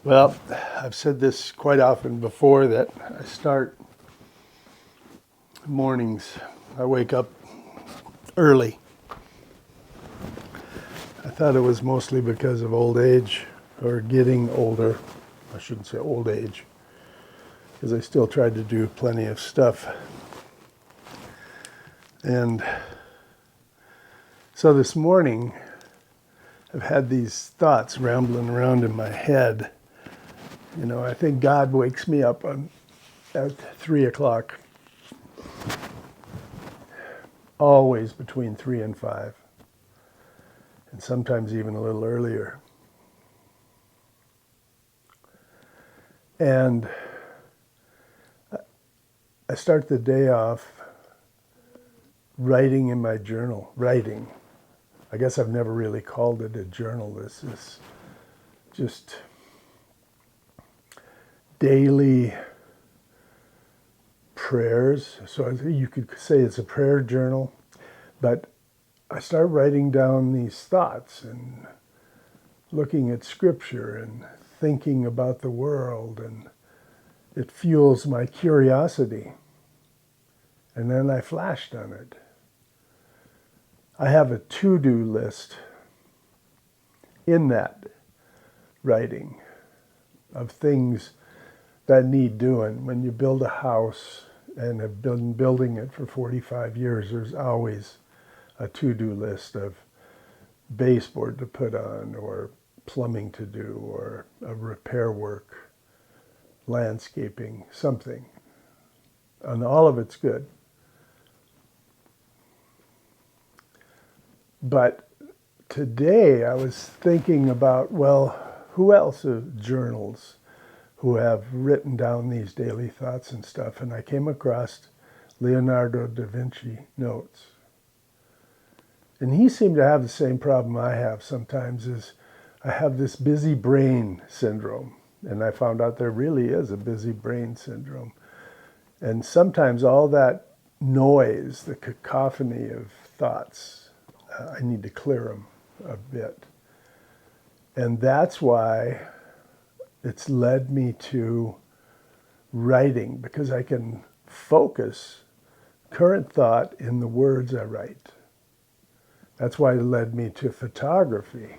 Well, I've said this quite often before that I start mornings, I wake up early. I thought it was mostly because of old age or getting older. I shouldn't say old age, because I still tried to do plenty of stuff. And so this morning, I've had these thoughts rambling around in my head. You know, I think God wakes me up at 3 o'clock, always between 3 and 5, and sometimes even a little earlier. And I start the day off writing in my journal. Writing. I guess I've never really called it a journal. This is just daily prayers. So you could say it's a prayer journal, but I start writing down these thoughts and looking at scripture and thinking about the world, and it fuels my curiosity. And then I flashed on it. I have a to-do list in that writing of things that need doing. When you build a house and have been building it for 45 years, there's always a to-do list of baseboard to put on, or plumbing to do, or a repair work, landscaping, something. And all of it's good. But today I was thinking about, well, who else journals who have written down these daily thoughts and stuff? And I came across Leonardo da Vinci notes. And he seemed to have the same problem I have sometimes, is I have this busy brain syndrome. And I found out there really is a busy brain syndrome. And sometimes all that noise, the cacophony of thoughts, I need to clear them a bit. And that's why it's led me to writing, because I can focus current thought in the words I write. That's why it led me to photography,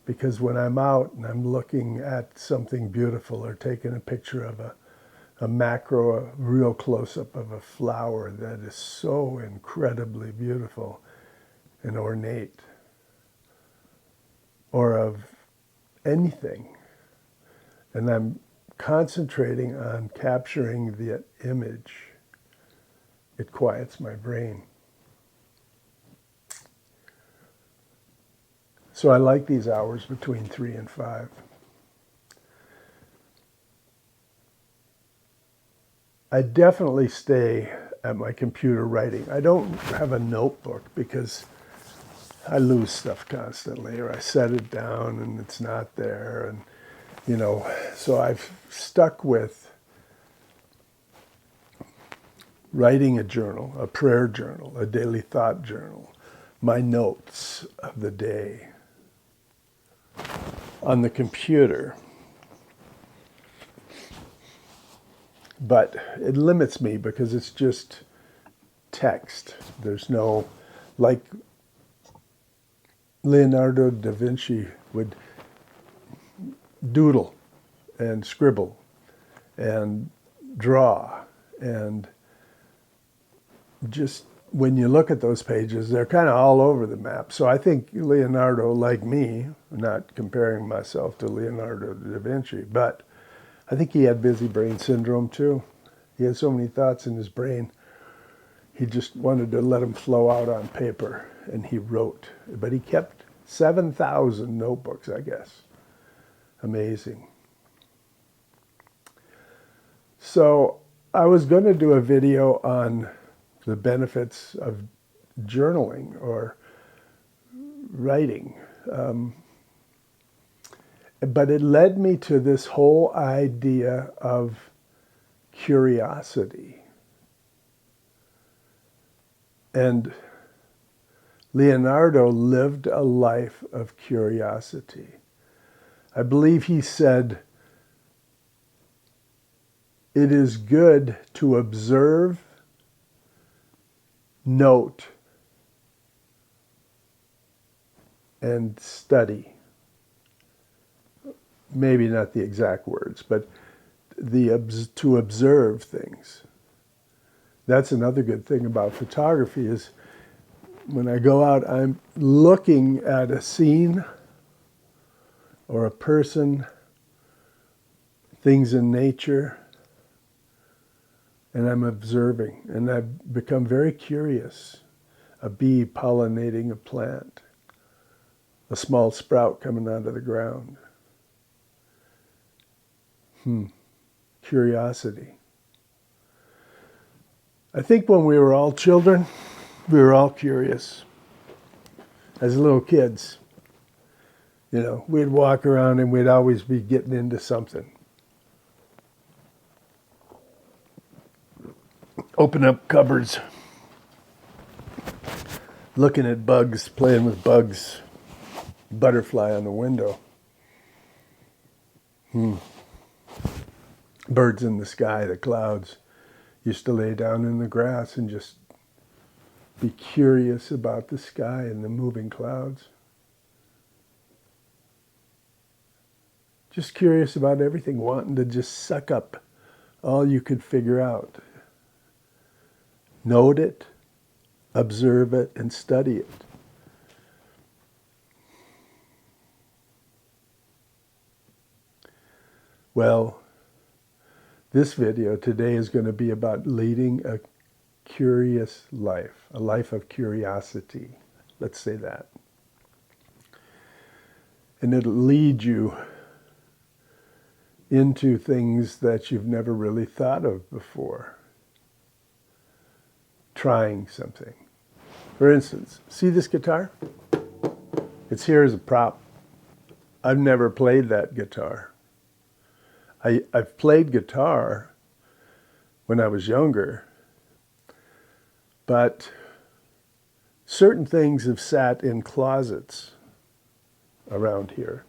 because when I'm out and I'm looking at something beautiful or taking a picture of a macro, a real close-up of a flower that is so incredibly beautiful and ornate, or of anything, and I'm concentrating on capturing the image, it quiets my brain. So I like these hours between 3 and 5. I definitely stay at my computer writing. I don't have a notebook because I lose stuff constantly, or I set it down and it's not there. And, you know, so I've stuck with writing a journal, a prayer journal, a daily thought journal, my notes of the day on the computer. But it limits me because it's just text. There's no, like Leonardo da Vinci would doodle and scribble and draw, and just when you look at those pages, they're kind of all over the map. So I think Leonardo, like me, not comparing myself to Leonardo da Vinci, but I think he had busy brain syndrome too. He had so many thoughts in his brain. He just wanted to let them flow out on paper, and he wrote. But he kept 7,000 notebooks, I guess. Amazing. So I was going to do a video on the benefits of journaling or writing. But it led me to this whole idea of curiosity. And Leonardo lived a life of curiosity. I believe he said it is good to observe, note, and study. Maybe not the exact words, but to observe things. That's another good thing about photography is when I go out, I'm looking at a scene or a person, things in nature, and I'm observing. And I've become very curious. A bee pollinating a plant, a small sprout coming out of the ground. Curiosity. I think when we were all children, we were all curious. As little kids, we'd walk around and we'd always be getting into something. Open up cupboards, looking at bugs, playing with bugs, butterfly on the window. Birds in the sky, the clouds. Used to lay down in the grass and just be curious about the sky and the moving clouds. Just curious about everything, wanting to just suck up all you could figure out. Note it, observe it, and study it. Well, this video today is going to be about leading a curious life, a life of curiosity. Let's say that. And it'll lead you into things that you've never really thought of before. Trying something. For instance, see this guitar? It's here as a prop. I've never played that guitar. I've played guitar when I was younger, but certain things have sat in closets around here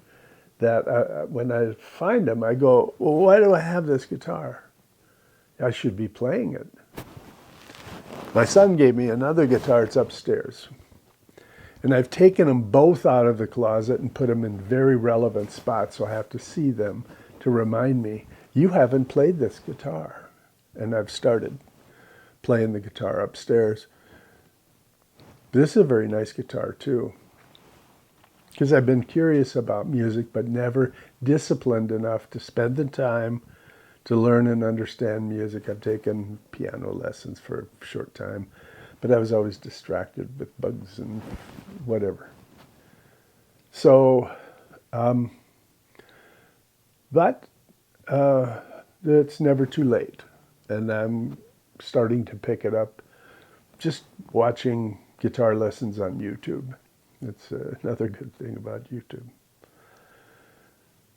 that when I find them, I go, well, why do I have this guitar? I should be playing it. My son gave me another guitar, it's upstairs. And I've taken them both out of the closet and put them in very relevant spots, so I have to see them to remind me, you haven't played this guitar. And I've started playing the guitar upstairs. This is a very nice guitar too, because I've been curious about music, but never disciplined enough to spend the time to learn and understand music. I've taken piano lessons for a short time, but I was always distracted with bugs and whatever. So, but it's never too late. And I'm starting to pick it up, just watching guitar lessons on YouTube. It's another good thing about YouTube.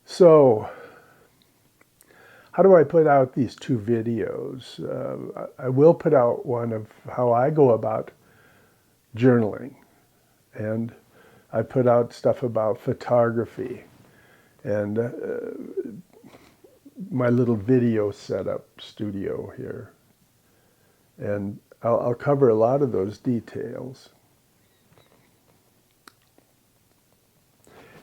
So, how do I put out these two videos? I will put out one of how I go about journaling. And I put out stuff about photography and my little video setup studio here. And I'll cover a lot of those details.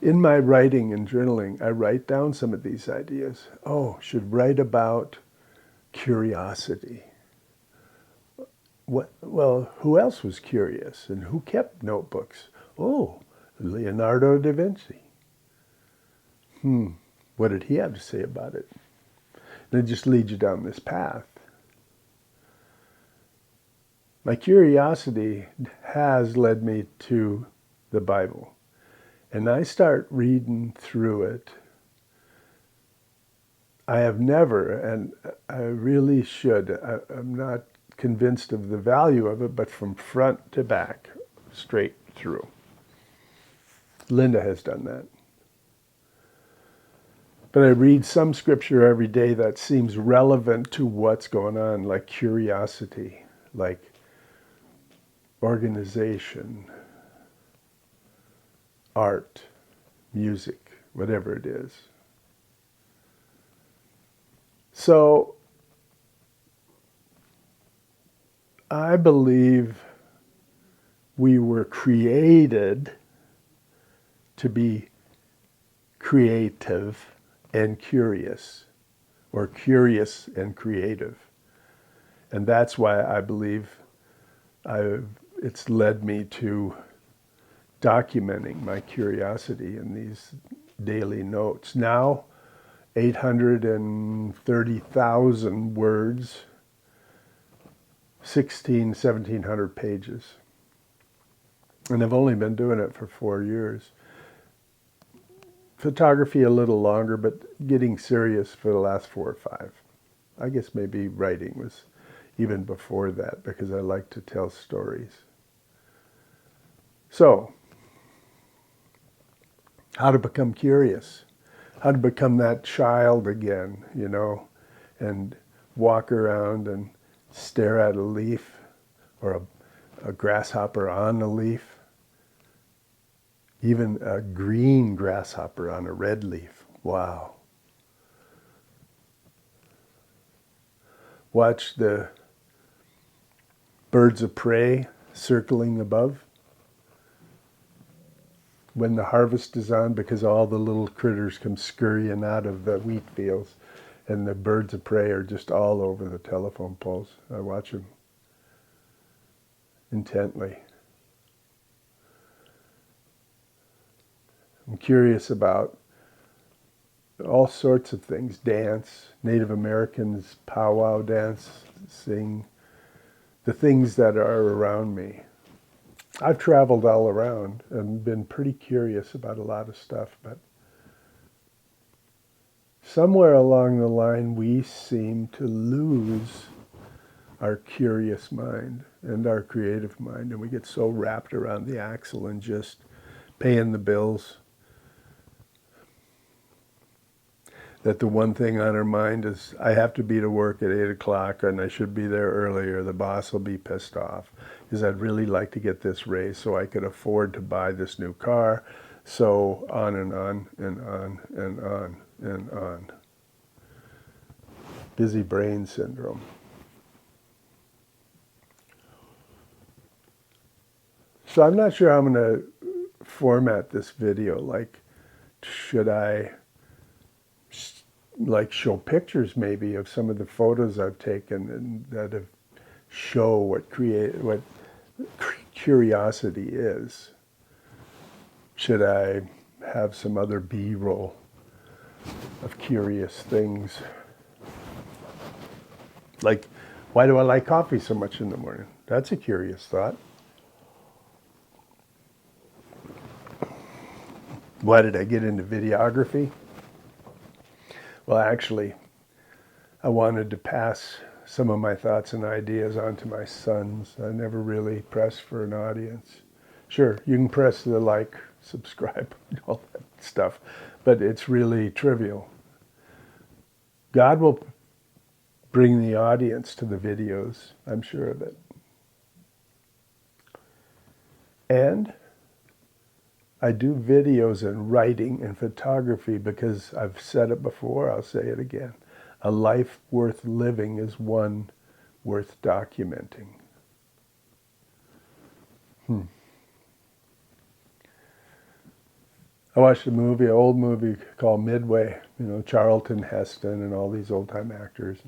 In my writing and journaling, I write down some of these ideas. Oh, should write about curiosity. Well, who else was curious and who kept notebooks? Oh, Leonardo da Vinci. What did he have to say about it? And it just leads you down this path. My curiosity has led me to the Bible. And I start reading through it. I have never, and I really should, I'm not convinced of the value of it, but from front to back, straight through. Linda has done that. But I read some scripture every day that seems relevant to what's going on, like curiosity, like organization, art, music, whatever it is. So I believe we were created to be creative and curious, or curious and creative. And that's why I believe it's led me to documenting my curiosity in these daily notes. Now, 830,000 words, 1,700 pages. And I've only been doing it for 4 years. Photography a little longer, but getting serious for the last 4 or 5. I guess maybe writing was even before that, because I like to tell stories. So, how to become curious, how to become that child again, you know, and walk around and stare at a leaf, or a grasshopper on a leaf, even a green grasshopper on a red leaf. Wow. Watch the birds of prey circling above when the harvest is on, because all the little critters come scurrying out of the wheat fields, and the birds of prey are just all over the telephone poles. I watch them intently. I'm curious about all sorts of things. Dance, Native Americans powwow dance, sing, the things that are around me. I've traveled all around and been pretty curious about a lot of stuff, but somewhere along the line we seem to lose our curious mind and our creative mind, and we get so wrapped around the axle and just paying the bills that the one thing on our mind is, I have to be to work at 8 o'clock and I should be there earlier. The boss will be pissed off because I'd really like to get this raise so I could afford to buy this new car. So on and on and on and on and on. Busy brain syndrome. So I'm not sure how I'm going to format this video. Like, should I show pictures maybe of some of the photos I've taken and that have show what curiosity is? Should I have some other B-roll of curious things? Like, why do I like coffee so much in the morning? That's a curious thought. Why did I get into videography? Well, actually, I wanted to pass some of my thoughts and ideas on to my sons. I never really pressed for an audience. Sure, you can press the like, subscribe, all that stuff, but it's really trivial. God will bring the audience to the videos, I'm sure of it. And I do videos and writing and photography because I've said it before, I'll say it again. A life worth living is one worth documenting. I watched an old movie called Midway, you know, Charlton Heston and all these old-time actors.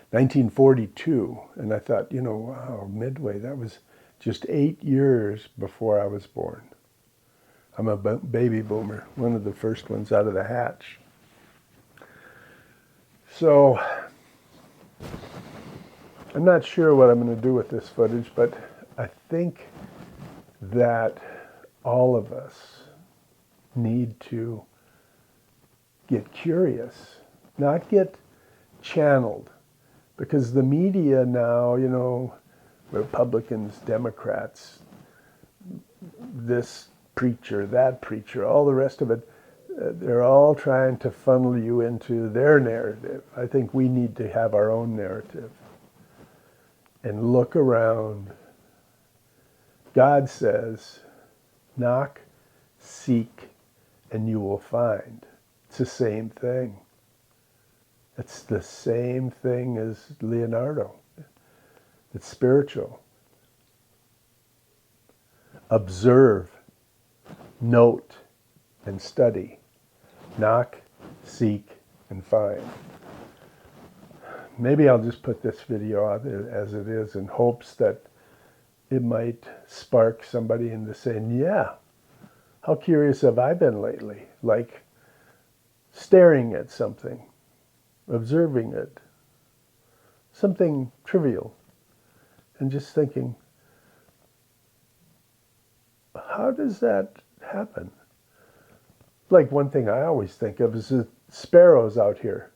1942, and I thought, you know, wow, Midway, that was just 8 years before I was born. I'm a baby boomer, one of the first ones out of the hatch. So, I'm not sure what I'm going to do with this footage, but I think that all of us need to get curious, not get channeled. Because the media now, you know, Republicans, Democrats, this preacher, that preacher, all the rest of it, they're all trying to funnel you into their narrative. I think we need to have our own narrative and look around. God says, knock, seek, and you will find. It's the same thing. It's the same thing as Leonardo. It's spiritual. Observe, note, and study. Knock, seek, and find. Maybe I'll just put this video out as it is in hopes that it might spark somebody into saying, yeah, how curious have I been lately? Like staring at something, observing it, something trivial, and just thinking, how does that happen? Like one thing I always think of is the sparrows out here.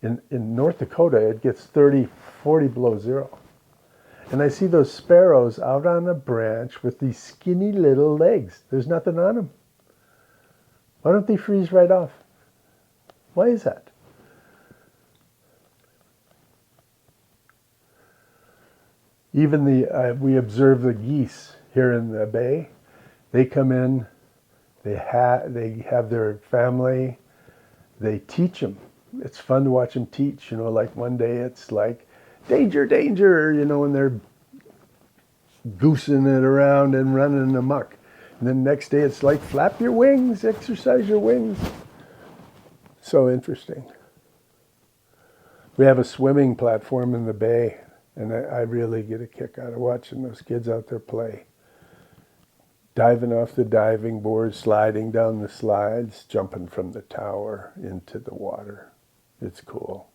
In North Dakota, it gets 30, 40 below zero. And I see those sparrows out on a branch with these skinny little legs. There's nothing on them. Why don't they freeze right off? Why is that? Even we observe the geese here in the bay. They come in, they have their family, they teach them. It's fun to watch them teach, like one day it's like, danger, danger, and they're goosing it around and running amok. And then the next day it's like, flap your wings, exercise your wings. So interesting. We have a swimming platform in the bay, and I really get a kick out of watching those kids out there play. Diving off the diving board, sliding down the slides, jumping from the tower into the water. It's cool.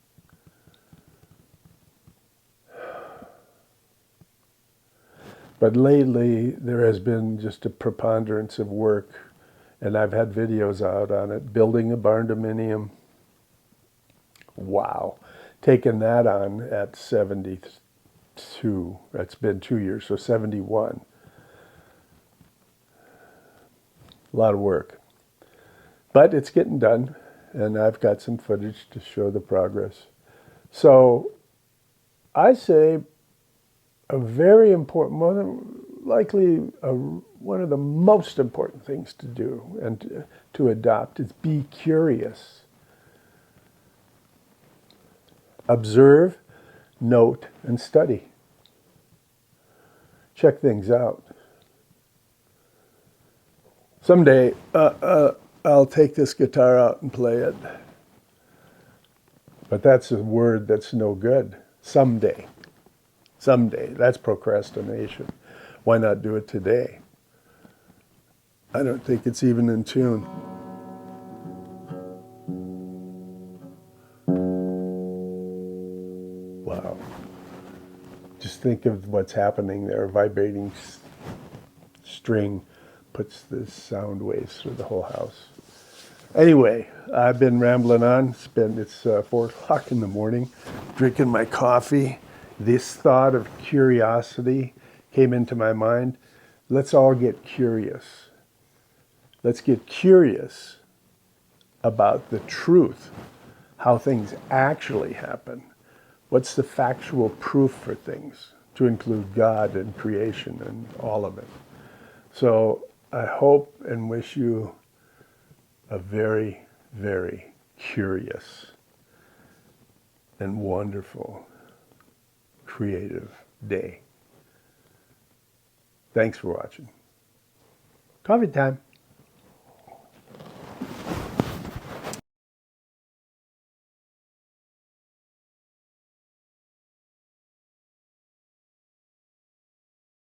But lately, there has been just a preponderance of work, and I've had videos out on it, building a barn dominium. Wow. Taking that on at 72. That's been 2 years, so 71. A lot of work. But it's getting done, and I've got some footage to show the progress. So I say a very important, one of the most important things to do and to adopt is be curious. Observe, note, and study. Check things out. Someday, I'll take this guitar out and play it. But that's a word that's no good. Someday. Someday. That's procrastination. Why not do it today? I don't think it's even in tune. Wow. Just think of what's happening there. A vibrating string puts the sound waves through the whole house. Anyway, I've been rambling on. It's 4 o'clock in the morning, drinking my coffee. This thought of curiosity came into my mind. Let's all get curious. Let's get curious about the truth, how things actually happen. What's the factual proof for things, to include God and creation and all of it. So I hope and wish you a very, very curious and wonderful, creative day. Thanks for watching. Coffee time.